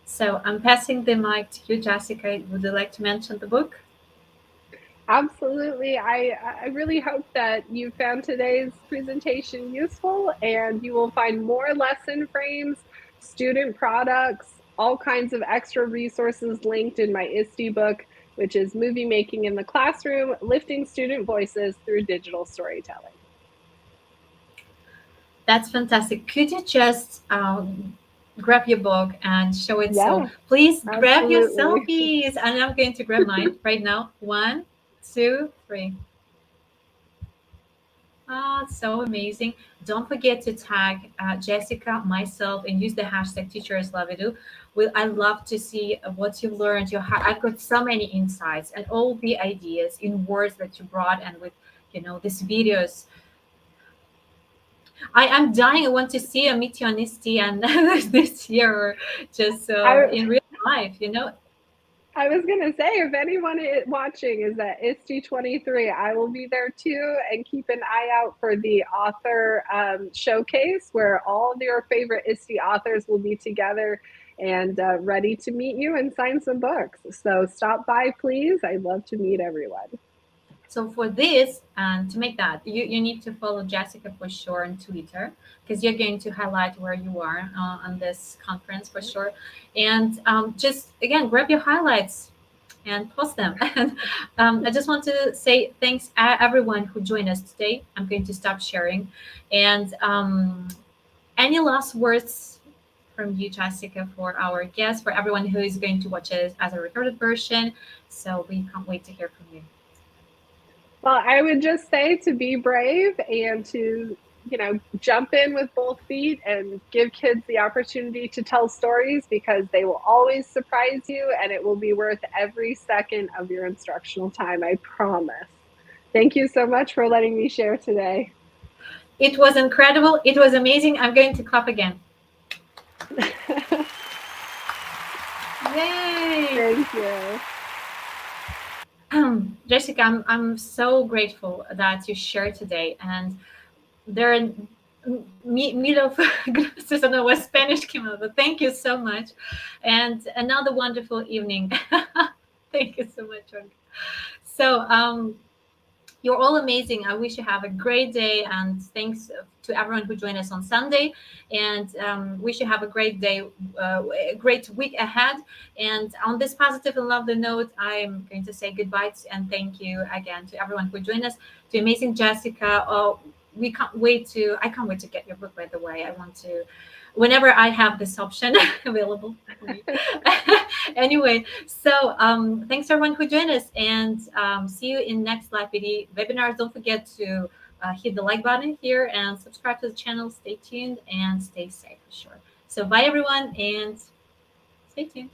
[SPEAKER 1] So I'm passing the mic to you, Jessica. Would you like to mention the book?
[SPEAKER 2] Absolutely. I really hope that you found today's presentation useful and you will find more lesson frames, student products, all kinds of extra resources linked in my ISTE book, which is Movie Making in the Classroom, Lifting Student Voices Through Digital Storytelling.
[SPEAKER 1] That's fantastic. Could you just grab your book and show it? So
[SPEAKER 2] Yeah,
[SPEAKER 1] please grab your
[SPEAKER 2] absolutely.
[SPEAKER 1] selfies. And I'm going to grab mine right now. One, two, three. Oh, it's so amazing. Don't forget to tag Jessica, myself, and use the hashtag #TeachersLoveIt. I love to see what you've learned. I've got so many insights and all the ideas in words that you brought, and with, you know, these videos. I am dying. I want to see a meet you on ISTE and this year, or just
[SPEAKER 2] I,
[SPEAKER 1] in real life, you know.
[SPEAKER 2] I was going to say, if anyone watching is at ISTE 23, I will be there too. And keep an eye out for the author showcase where all of your favorite ISTE authors will be together and ready to meet you and sign some books. So stop by, please. I'd love to meet everyone.
[SPEAKER 1] So for this, and to make that, you need to follow Jessica for sure on Twitter, because you're going to highlight where you are on this conference for sure. And just again, grab your highlights and post them. And I just want to say thanks everyone who joined us today. I'm going to stop sharing. And any last words from you, Jessica, for our guests, for everyone who is going to watch it as a recorded version? So we can't wait to hear from you.
[SPEAKER 2] Well, I would just say to be brave and to, jump in with both feet and give kids the opportunity to tell stories because they will always surprise you and it will be worth every second of your instructional time, I promise. Thank you so much for letting me share today.
[SPEAKER 1] It was incredible. It was amazing. I'm going to clap again. Yay!
[SPEAKER 2] Thank you.
[SPEAKER 1] Jessica, I'm so grateful that you shared today. And there are mil of gracias. I don't know what Spanish came out, but thank you so much. And another wonderful evening. Thank you so much, Olga. So, you're all amazing. I wish you have a great day, and thanks to everyone who joined us on Sunday. And wish you have a great day, a great week ahead. And on this positive and lovely note, I'm going to say goodbye and thank you again to everyone who joined us. To amazing Jessica. Oh, we can't wait to. I can't wait to get your book. By the way, I want to. Whenever I have this option available for me. Anyway, so thanks everyone who joined us, and see you in next live video webinars. Don't forget to hit the like button here and subscribe to the channel. Stay tuned and stay safe for sure. So bye everyone, and stay tuned.